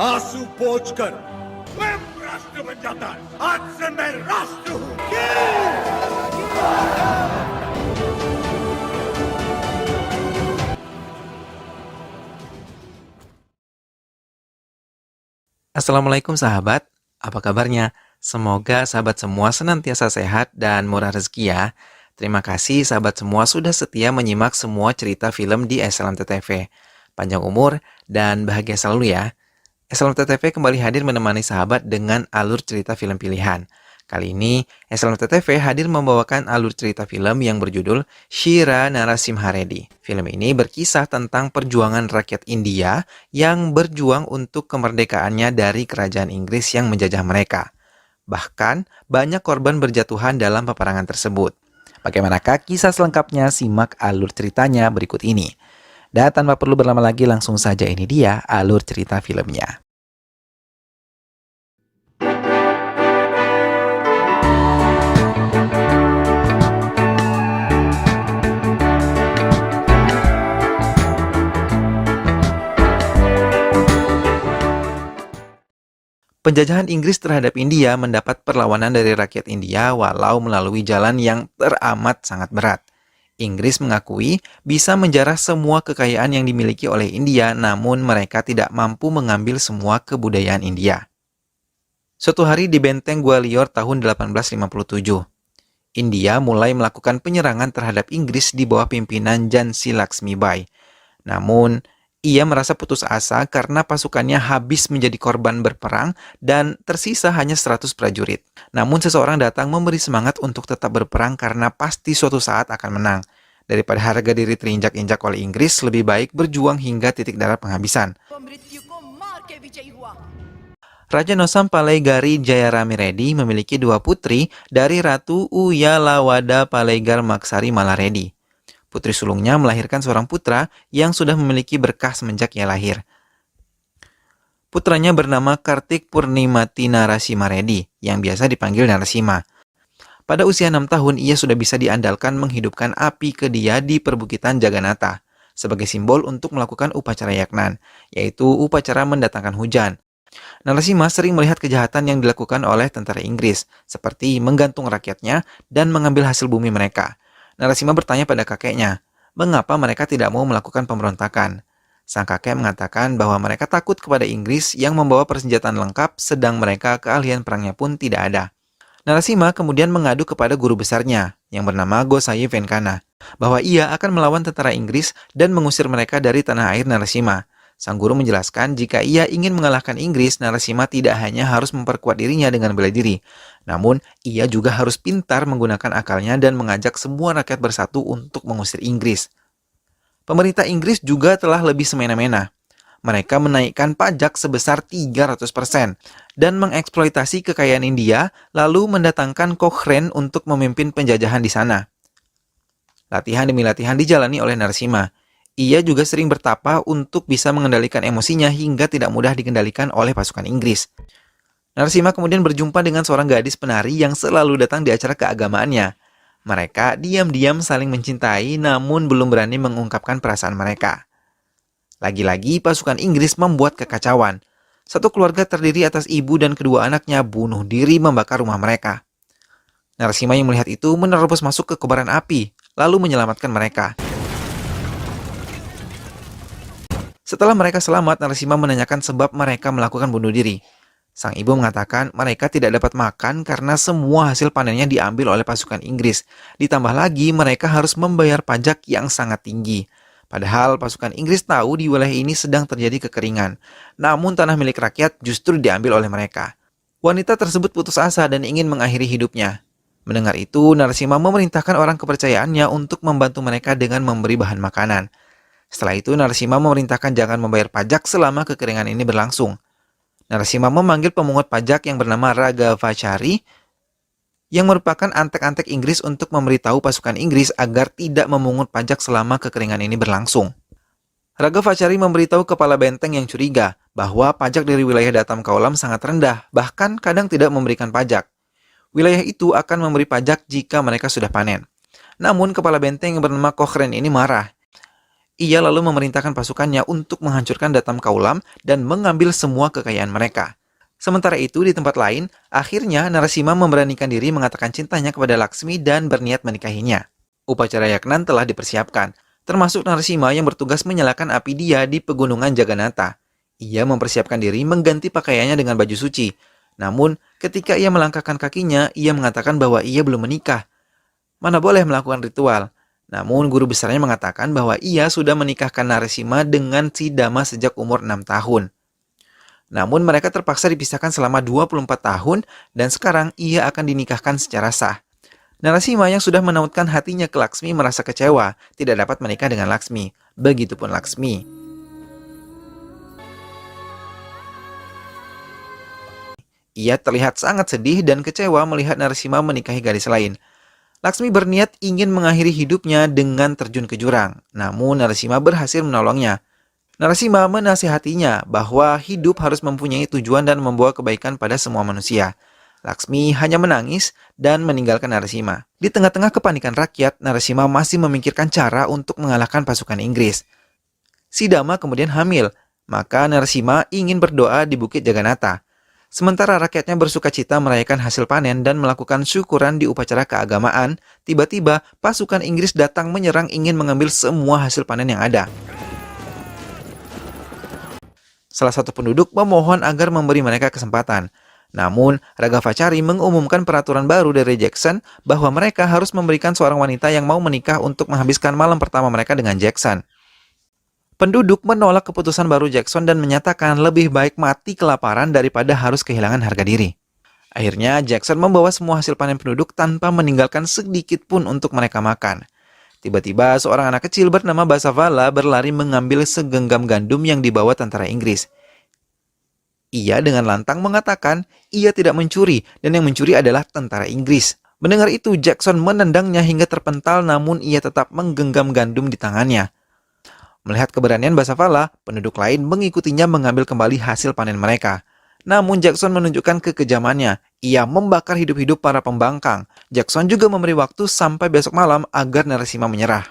आंसू पोंछकर स्वयं राष्ट्र बन जाता है। आज से मैं राष्ट्र हूँ। Assalamualaikum sahabat, apa kabarnya? Semoga sahabat semua senantiasa sehat dan murah rezeki ya. Terima kasih sahabat semua sudah setia menyimak semua cerita film di SLMT TV. Panjang umur dan bahagia selalu ya. SLMT TV kembali hadir menemani sahabat dengan alur cerita film pilihan. Kali ini, SLMT TV hadir membawakan alur cerita film yang berjudul Shira Narasimha Reddy. Film ini berkisah tentang perjuangan rakyat India yang berjuang untuk kemerdekaannya dari kerajaan Inggris yang menjajah mereka. Bahkan, banyak korban berjatuhan dalam peperangan tersebut. Bagaimanakah kisah selengkapnya? Simak alur ceritanya berikut ini. Dan tanpa perlu berlama lagi, langsung saja ini dia alur cerita filmnya. Penjajahan Inggris terhadap India mendapat perlawanan dari rakyat India walau melalui jalan yang teramat sangat berat. Inggris mengakui bisa menjarah semua kekayaan yang dimiliki oleh India, namun mereka tidak mampu mengambil semua kebudayaan India. Suatu hari di benteng Gwalior tahun 1857, India mulai melakukan penyerangan terhadap Inggris di bawah pimpinan Jhansi Laxmi Bai. Namun, ia merasa putus asa karena pasukannya habis menjadi korban berperang dan tersisa hanya 100 prajurit. Namun seseorang datang memberi semangat untuk tetap berperang karena pasti suatu saat akan menang. Daripada harga diri terinjak-injak oleh Inggris, lebih baik berjuang hingga titik darah penghabisan. Raja Nosam Palaigari Jayarami Reddy memiliki 2 putri dari Ratu Uyalawada Palaigar Maksari Malareddy. Putri sulungnya melahirkan seorang putra yang sudah memiliki berkah semenjak ia lahir. Putranya bernama Kartik Purnimati Narasimha Reddy, yang biasa dipanggil Narasimha. Pada usia 6 tahun, ia sudah bisa diandalkan menghidupkan api ke dia di perbukitan Jagannatha, sebagai simbol untuk melakukan upacara yaknan, yaitu upacara mendatangkan hujan. Narasimha sering melihat kejahatan yang dilakukan oleh tentara Inggris, seperti menggantung rakyatnya dan mengambil hasil bumi mereka. Narasimha bertanya pada kakeknya, mengapa mereka tidak mau melakukan pemberontakan? Sang kakek mengatakan bahwa mereka takut kepada Inggris yang membawa persenjataan lengkap, sedang mereka keahlian perangnya pun tidak ada. Narasimha kemudian mengadu kepada guru besarnya, yang bernama Gosayi Venkana, bahwa ia akan melawan tentara Inggris dan mengusir mereka dari tanah air Narasimha. Sang guru menjelaskan jika ia ingin mengalahkan Inggris, Narasimha tidak hanya harus memperkuat dirinya dengan bela diri, namun ia juga harus pintar menggunakan akalnya dan mengajak semua rakyat bersatu untuk mengusir Inggris. Pemerintah Inggris juga telah lebih semena-mena. Mereka menaikkan pajak sebesar 300% dan mengeksploitasi kekayaan India, lalu mendatangkan Cochrane untuk memimpin penjajahan di sana. Latihan demi latihan dijalani oleh Narasimha. Ia juga sering bertapa untuk bisa mengendalikan emosinya hingga tidak mudah dikendalikan oleh pasukan Inggris. Narasimha kemudian berjumpa dengan seorang gadis penari yang selalu datang di acara keagamaannya. Mereka diam-diam saling mencintai namun belum berani mengungkapkan perasaan mereka. Lagi-lagi pasukan Inggris membuat kekacauan. Satu keluarga terdiri atas ibu dan kedua anaknya bunuh diri membakar rumah mereka. Narasimha yang melihat itu menerobos masuk ke kobaran api, lalu menyelamatkan mereka. Setelah mereka selamat, Narasimha menanyakan sebab mereka melakukan bunuh diri. Sang ibu mengatakan mereka tidak dapat makan karena semua hasil panennya diambil oleh pasukan Inggris. Ditambah lagi mereka harus membayar pajak yang sangat tinggi. Padahal pasukan Inggris tahu di wilayah ini sedang terjadi kekeringan. Namun tanah milik rakyat justru diambil oleh mereka. Wanita tersebut putus asa dan ingin mengakhiri hidupnya. Mendengar itu, Narasimha memerintahkan orang kepercayaannya untuk membantu mereka dengan memberi bahan makanan. Setelah itu, Narasimha memerintahkan jangan membayar pajak selama kekeringan ini berlangsung. Narasimha memanggil pemungut pajak yang bernama Raghavachari, yang merupakan antek-antek Inggris untuk memberitahu pasukan Inggris agar tidak memungut pajak selama kekeringan ini berlangsung. Raghavachari memberitahu kepala benteng yang curiga bahwa pajak dari wilayah Datam Kaulam sangat rendah, bahkan kadang tidak memberikan pajak. Wilayah itu akan memberi pajak jika mereka sudah panen. Namun, kepala benteng yang bernama Cochrane ini marah. Ia lalu memerintahkan pasukannya untuk menghancurkan Datam Kaulam dan mengambil semua kekayaan mereka. Sementara itu, di tempat lain, akhirnya Narasimha memberanikan diri mengatakan cintanya kepada Laksmi dan berniat menikahinya. Upacara Yagnan telah dipersiapkan, termasuk Narasimha yang bertugas menyalakan api dia di pegunungan Jagannatha. Ia mempersiapkan diri mengganti pakaiannya dengan baju suci. Namun, ketika ia melangkahkan kakinya, ia mengatakan bahwa ia belum menikah. Mana boleh melakukan ritual. Namun, guru besarnya mengatakan bahwa ia sudah menikahkan Narasimha dengan si Dama sejak umur 6 tahun. Namun, mereka terpaksa dipisahkan selama 24 tahun dan sekarang ia akan dinikahkan secara sah. Narasimha yang sudah menautkan hatinya ke Laksmi merasa kecewa, tidak dapat menikah dengan Laksmi. Begitupun Laksmi. Ia terlihat sangat sedih dan kecewa melihat Narasimha menikahi gadis lain. Laksmi berniat ingin mengakhiri hidupnya dengan terjun ke jurang, namun Narasimha berhasil menolongnya. Narasimha menasihatinya bahwa hidup harus mempunyai tujuan dan membawa kebaikan pada semua manusia. Laksmi hanya menangis dan meninggalkan Narasimha. Di tengah-tengah kepanikan rakyat, Narasimha masih memikirkan cara untuk mengalahkan pasukan Inggris. Si Dama kemudian hamil, maka Narasimha ingin berdoa di Bukit Jagannatha. Sementara rakyatnya bersuka cita merayakan hasil panen dan melakukan syukuran di upacara keagamaan, tiba-tiba pasukan Inggris datang menyerang ingin mengambil semua hasil panen yang ada. Salah satu penduduk memohon agar memberi mereka kesempatan. Namun, Raghavachari mengumumkan peraturan baru dari Jackson bahwa mereka harus memberikan seorang wanita yang mau menikah untuk menghabiskan malam pertama mereka dengan Jackson. Penduduk menolak keputusan baru Jackson dan menyatakan lebih baik mati kelaparan daripada harus kehilangan harga diri. Akhirnya, Jackson membawa semua hasil panen penduduk tanpa meninggalkan sedikit pun untuk mereka makan. Tiba-tiba, seorang anak kecil bernama Basavala berlari mengambil segenggam gandum yang dibawa tentara Inggris. Ia dengan lantang mengatakan ia tidak mencuri dan yang mencuri adalah tentara Inggris. Mendengar itu, Jackson menendangnya hingga terpental namun ia tetap menggenggam gandum di tangannya. Melihat keberanian Basavala, penduduk lain mengikutinya mengambil kembali hasil panen mereka. Namun Jackson menunjukkan kekejamannya. Ia membakar hidup-hidup para pembangkang. Jackson juga memberi waktu sampai besok malam agar Narasimha menyerah.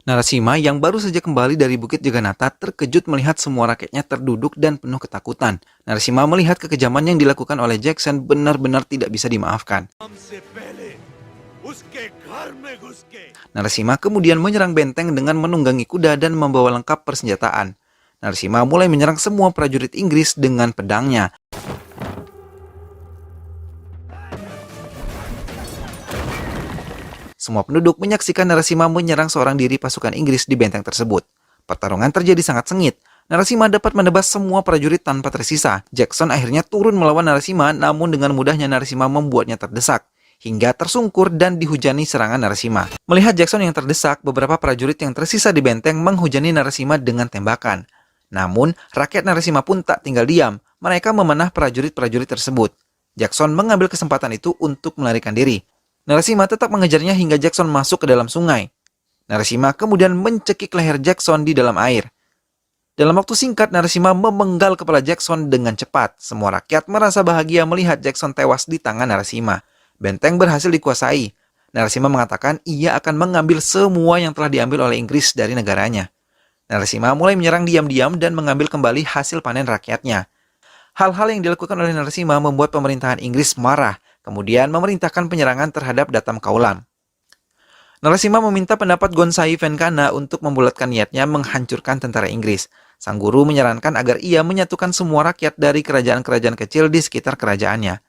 Narasimha yang baru saja kembali dari Bukit Jagannatha terkejut melihat semua rakyatnya terduduk dan penuh ketakutan. Narasimha melihat kekejaman yang dilakukan oleh Jackson benar-benar tidak bisa dimaafkan. Narasimha kemudian menyerang benteng dengan menunggangi kuda dan membawa lengkap persenjataan. Narasimha mulai menyerang semua prajurit Inggris dengan pedangnya. Semua penduduk menyaksikan Narasimha menyerang seorang diri pasukan Inggris di benteng tersebut. Pertarungan terjadi sangat sengit. Narasimha dapat menebas semua prajurit tanpa tersisa. Jackson akhirnya turun melawan Narasimha, namun dengan mudahnya Narasimha membuatnya terdesak hingga tersungkur dan dihujani serangan Narasimha. Melihat Jackson yang terdesak, beberapa prajurit yang tersisa di benteng menghujani Narasimha dengan tembakan. Namun, rakyat Narasimha pun tak tinggal diam. Mereka memanah prajurit-prajurit tersebut. Jackson mengambil kesempatan itu untuk melarikan diri. Narasimha tetap mengejarnya hingga Jackson masuk ke dalam sungai. Narasimha kemudian mencekik leher Jackson di dalam air. Dalam waktu singkat, Narasimha memenggal kepala Jackson dengan cepat. Semua rakyat merasa bahagia melihat Jackson tewas di tangan Narasimha. Benteng berhasil dikuasai. Narasimha mengatakan ia akan mengambil semua yang telah diambil oleh Inggris dari negaranya. Narasimha mulai menyerang diam-diam dan mengambil kembali hasil panen rakyatnya. Hal-hal yang dilakukan oleh Narasimha membuat pemerintahan Inggris marah, kemudian memerintahkan penyerangan terhadap Datam Kaulam. Narasimha meminta pendapat Ghonsai Venkana untuk membulatkan niatnya menghancurkan tentara Inggris. Sang guru menyarankan agar ia menyatukan semua rakyat dari kerajaan-kerajaan kecil di sekitar kerajaannya.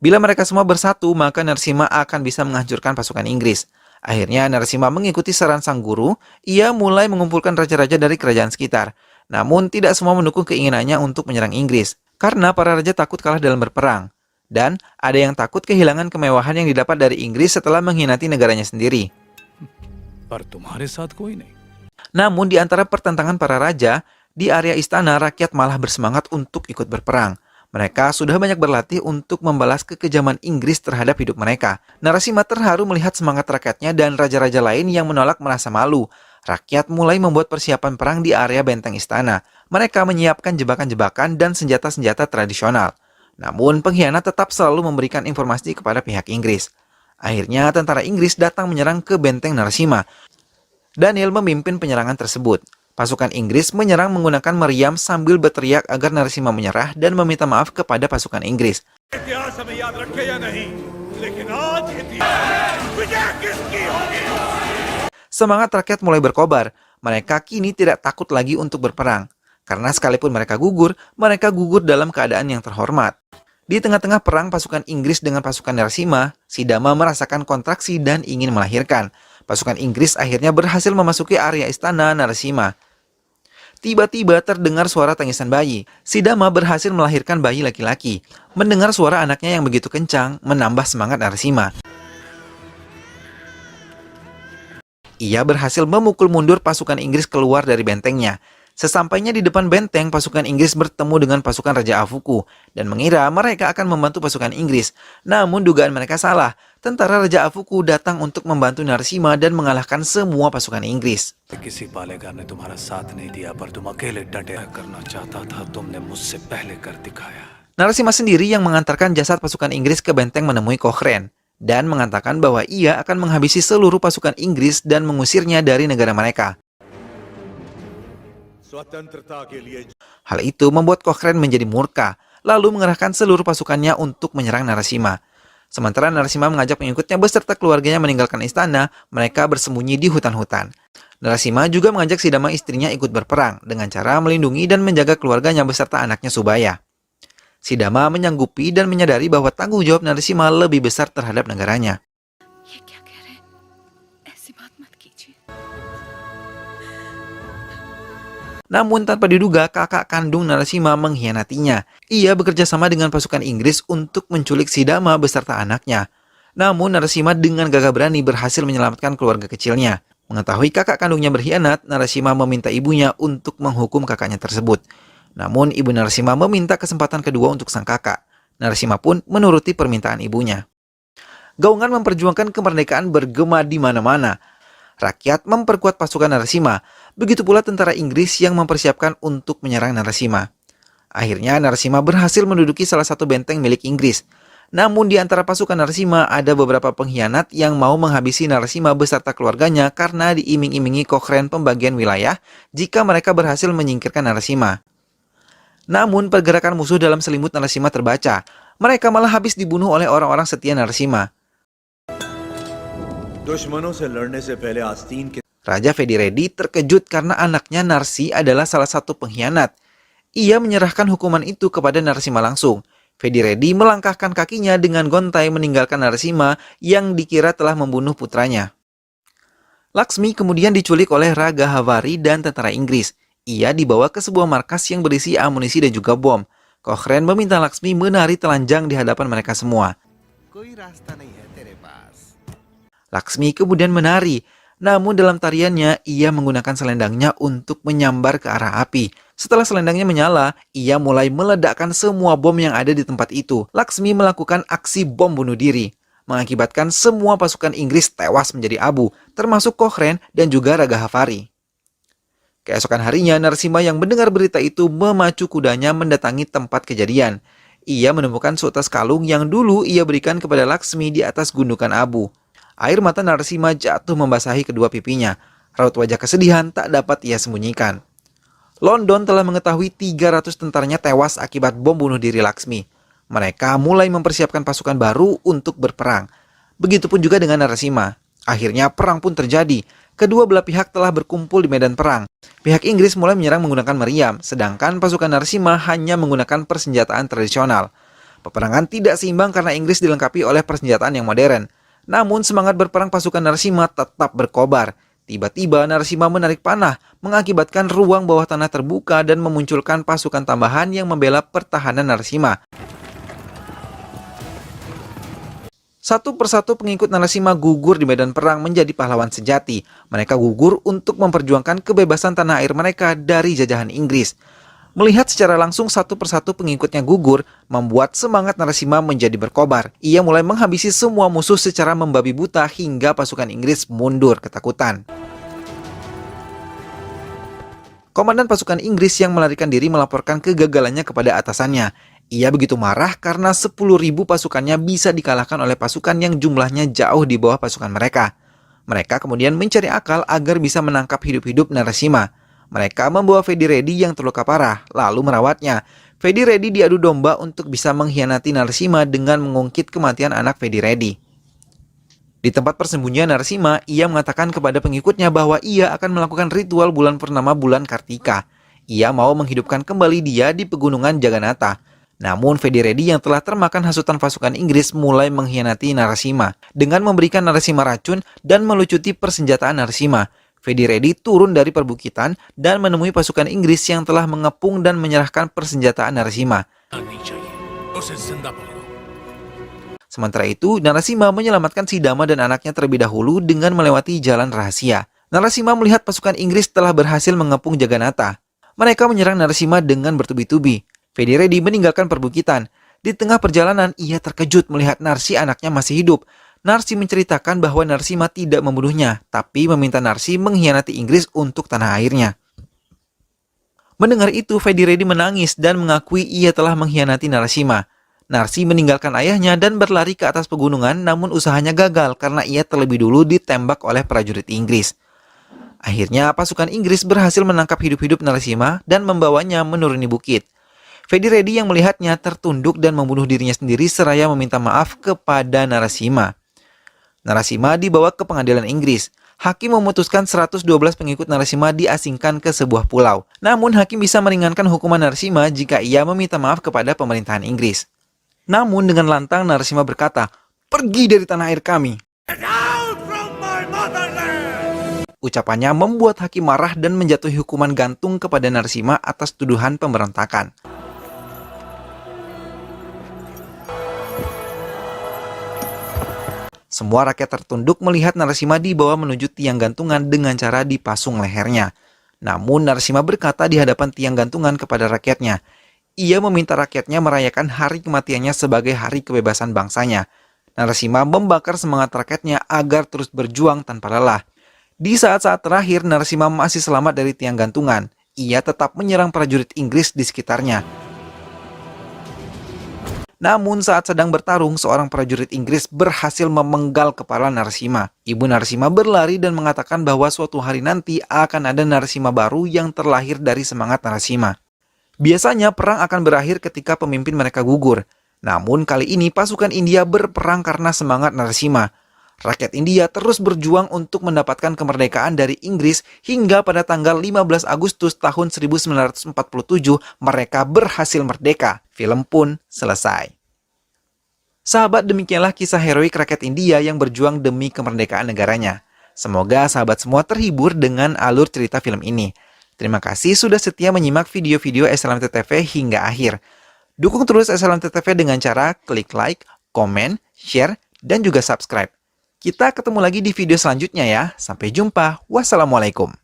Bila mereka semua bersatu, maka Narasimha akan bisa menghancurkan pasukan Inggris. Akhirnya Narasimha mengikuti saran sang guru, ia mulai mengumpulkan raja-raja dari kerajaan sekitar. Namun tidak semua mendukung keinginannya untuk menyerang Inggris, karena para raja takut kalah dalam berperang. Dan ada yang takut kehilangan kemewahan yang didapat dari Inggris setelah mengkhianati negaranya sendiri. Namun di antara pertentangan para raja, di area istana rakyat malah bersemangat untuk ikut berperang. Mereka sudah banyak berlatih untuk membalas kekejaman Inggris terhadap hidup mereka. Narasimha terharu melihat semangat rakyatnya dan raja-raja lain yang menolak merasa malu. Rakyat mulai membuat persiapan perang di area benteng istana. Mereka menyiapkan jebakan-jebakan dan senjata-senjata tradisional. Namun, pengkhianat tetap selalu memberikan informasi kepada pihak Inggris. Akhirnya tentara Inggris datang menyerang ke benteng Narasimha. Daniel memimpin penyerangan tersebut. Pasukan Inggris menyerang menggunakan meriam sambil berteriak agar Narasimha menyerah dan meminta maaf kepada pasukan Inggris. इतिहास हमें याद रखे या नहीं, लेकिन आज इतिहास विजय किसकी होगी? Semangat rakyat mulai berkobar. Mereka kini tidak takut lagi untuk berperang. Karena sekalipun mereka gugur dalam keadaan yang terhormat. Di tengah-tengah perang pasukan Inggris dengan pasukan Narasimha, Sidama merasakan kontraksi dan ingin melahirkan. Pasukan Inggris akhirnya berhasil memasuki area istana Narasimha. Tiba-tiba terdengar suara tangisan bayi. Sidama berhasil melahirkan bayi laki-laki. Mendengar suara anaknya yang begitu kencang, menambah semangat Narasimha. Ia berhasil memukul mundur pasukan Inggris keluar dari bentengnya. Sesampainya di depan benteng, pasukan Inggris bertemu dengan pasukan Raja Afuku dan mengira mereka akan membantu pasukan Inggris. Namun dugaan mereka salah. Tentara Raja Afuku datang untuk membantu Narasimha dan mengalahkan semua pasukan Inggris. किसी पालेगार ने तुम्हारा साथ नहीं दिया पर तुम अकेले डटे करना चाहता था तुमने मुझसे पहले कर दिखाया. Narasimha sendiri yang mengantarkan jasad pasukan Inggris ke benteng menemui Cochrane dan mengatakan bahwa ia akan menghabisi seluruh pasukan Inggris dan mengusirnya dari negara mereka. स्वतंत्रता के लिए Hal itu membuat Cochrane menjadi murka, lalu mengerahkan seluruh pasukannya untuk menyerang Narasimha. Sementara Narasimha mengajak pengikutnya beserta keluarganya meninggalkan istana, mereka bersembunyi di hutan-hutan. Narasimha juga mengajak Sidama istrinya ikut berperang dengan cara melindungi dan menjaga keluarganya beserta anaknya Subaya. Sidama menyanggupi dan menyadari bahwa tanggung jawab Narasimha lebih besar terhadap negaranya. ये क्या कह रहे हैं? ऐसी बात मत कीजिए. Namun tanpa diduga kakak kandung Narasimha mengkhianatinya. Ia bekerja sama dengan pasukan Inggris untuk menculik Sidama beserta anaknya. Namun Narasimha dengan gagah berani berhasil menyelamatkan keluarga kecilnya. Mengetahui kakak kandungnya berkhianat, Narasimha meminta ibunya untuk menghukum kakaknya tersebut. Namun ibu Narasimha meminta kesempatan kedua untuk sang kakak. Narasimha pun menuruti permintaan ibunya. Gaungan memperjuangkan kemerdekaan bergema di mana-mana. Rakyat memperkuat pasukan Narasimha, begitu pula tentara Inggris yang mempersiapkan untuk menyerang Narasimha. Akhirnya Narasimha berhasil menduduki salah satu benteng milik Inggris. Namun di antara pasukan Narasimha ada beberapa pengkhianat yang mau menghabisi Narasimha beserta keluarganya karena diiming-imingi Cochrane pembagian wilayah jika mereka berhasil menyingkirkan Narasimha. Namun pergerakan musuh dalam selimut Narasimha terbaca. Mereka malah habis dibunuh oleh orang-orang setia Narasimha. दुश्मनों से लड़ने से पहले आस्तीन के Raja Vedi Reddy terkejut karena anaknya Narsi adalah salah satu pengkhianat. Ia menyerahkan hukuman itu kepada Narasimha langsung. Vedi Reddy melangkahkan kakinya dengan gontai meninggalkan Narasimha yang dikira telah membunuh putranya. Laksmi kemudian diculik oleh Raga Havari dan tentara Inggris. Ia dibawa ke sebuah markas yang berisi amunisi dan juga bom. Cochrane meminta Laksmi menari telanjang di hadapan mereka semua. Laksmi kemudian menari, namun dalam tariannya ia menggunakan selendangnya untuk menyambar ke arah api. Setelah selendangnya menyala, ia mulai meledakkan semua bom yang ada di tempat itu. Laksmi melakukan aksi bom bunuh diri, mengakibatkan semua pasukan Inggris tewas menjadi abu, termasuk Cochrane dan juga Raga Havari. Keesokan harinya, Narasimha yang mendengar berita itu memacu kudanya mendatangi tempat kejadian. Ia menemukan seutas kalung yang dulu ia berikan kepada Laksmi di atas gundukan abu. Air mata Narasimha jatuh membasahi kedua pipinya. Raut wajah kesedihan tak dapat ia sembunyikan. London telah mengetahui 300 tentaranya tewas akibat bom bunuh diri Laksmi. Mereka mulai mempersiapkan pasukan baru untuk berperang. Begitupun juga dengan Narasimha. Akhirnya perang pun terjadi. Kedua belah pihak telah berkumpul di medan perang. Pihak Inggris mulai menyerang menggunakan meriam, sedangkan pasukan Narasimha hanya menggunakan persenjataan tradisional. Peperangan tidak seimbang karena Inggris dilengkapi oleh persenjataan yang modern. Namun semangat berperang pasukan Narasimha tetap berkobar. Tiba-tiba Narasimha menarik panah, mengakibatkan ruang bawah tanah terbuka dan memunculkan pasukan tambahan yang membela pertahanan Narasimha. Satu persatu pengikut Narasimha gugur di medan perang menjadi pahlawan sejati. Mereka gugur untuk memperjuangkan kebebasan tanah air mereka dari jajahan Inggris. Melihat secara langsung satu persatu pengikutnya gugur, membuat semangat Narasimha menjadi berkobar. Ia mulai menghabisi semua musuh secara membabi buta hingga pasukan Inggris mundur ketakutan. Komandan pasukan Inggris yang melarikan diri melaporkan kegagalannya kepada atasannya. Ia begitu marah karena 10.000 pasukannya bisa dikalahkan oleh pasukan yang jumlahnya jauh di bawah pasukan mereka. Mereka kemudian mencari akal agar bisa menangkap hidup-hidup Narasimha. Mereka membawa Vedi Reddy yang terluka parah, lalu merawatnya. Vedi Reddy diadu domba untuk bisa mengkhianati Narasimha dengan mengungkit kematian anak Vedi Reddy. Di tempat persembunyian Narasimha, ia mengatakan kepada pengikutnya bahwa ia akan melakukan ritual bulan purnama bulan Kartika. Ia mau menghidupkan kembali dia di pegunungan Jagannatha. Namun Vedi Reddy yang telah termakan hasutan pasukan Inggris mulai mengkhianati Narasimha dengan memberikan Narasimha racun dan melucuti persenjataan Narasimha. Vedi Reddy turun dari perbukitan dan menemui pasukan Inggris yang telah mengepung dan menyerahkan persenjataan Narasimha. Sementara itu, Narasimha menyelamatkan Sidama dan anaknya terlebih dahulu dengan melewati jalan rahasia. Narasimha melihat pasukan Inggris telah berhasil mengepung Jagannatha. Mereka menyerang Narasimha dengan bertubi-tubi. Vedi Reddy meninggalkan perbukitan. Di tengah perjalanan, ia terkejut melihat Narsi anaknya masih hidup. Narsi menceritakan bahwa Narasimha tidak membunuhnya, tapi meminta Narsi mengkhianati Inggris untuk tanah airnya. Mendengar itu, Vedi Reddy menangis dan mengakui ia telah mengkhianati Narasimha. Narsi meninggalkan ayahnya dan berlari ke atas pegunungan, namun usahanya gagal karena ia terlebih dulu ditembak oleh prajurit Inggris. Akhirnya, pasukan Inggris berhasil menangkap hidup-hidup Narasimha dan membawanya menuruni bukit. Vedi Reddy yang melihatnya tertunduk dan membunuh dirinya sendiri seraya meminta maaf kepada Narasimha. Narasimha dibawa ke pengadilan Inggris. Hakim memutuskan 112 pengikut Narasimha diasingkan ke sebuah pulau. Namun hakim bisa meringankan hukuman Narasimha jika ia meminta maaf kepada pemerintahan Inggris. Namun dengan lantang Narasimha berkata, "Pergi dari tanah air kami." Get out from my motherland! Ucapannya membuat hakim marah dan menjatuhi hukuman gantung kepada Narasimha atas tuduhan pemberontakan. Semua rakyat tertunduk melihat Narasimha dibawa menuju tiang gantungan dengan cara dipasung lehernya. Namun Narasimha berkata di hadapan tiang gantungan kepada rakyatnya. Ia meminta rakyatnya merayakan hari kematiannya sebagai hari kebebasan bangsanya. Narasimha membakar semangat rakyatnya agar terus berjuang tanpa lelah. Di saat-saat terakhir Narasimha masih selamat dari tiang gantungan. Ia tetap menyerang prajurit Inggris di sekitarnya. Namun saat sedang bertarung, seorang prajurit Inggris berhasil memenggal kepala Narasimha. Ibu Narasimha berlari dan mengatakan bahwa suatu hari nanti akan ada Narasimha baru yang terlahir dari semangat Narasimha. Biasanya perang akan berakhir ketika pemimpin mereka gugur. Namun kali ini pasukan India berperang karena semangat Narasimha. Rakyat India terus berjuang untuk mendapatkan kemerdekaan dari Inggris hingga pada tanggal 15 Agustus tahun 1947 mereka berhasil merdeka. Film pun selesai. Sahabat, demikianlah kisah heroik rakyat India yang berjuang demi kemerdekaan negaranya. Semoga sahabat semua terhibur dengan alur cerita film ini. Terima kasih sudah setia menyimak video-video SLMT-TV hingga akhir. Dukung terus SLMT-TV dengan cara klik like, komen, share, dan juga subscribe. Kita ketemu lagi di video selanjutnya ya. Sampai jumpa. Wassalamualaikum.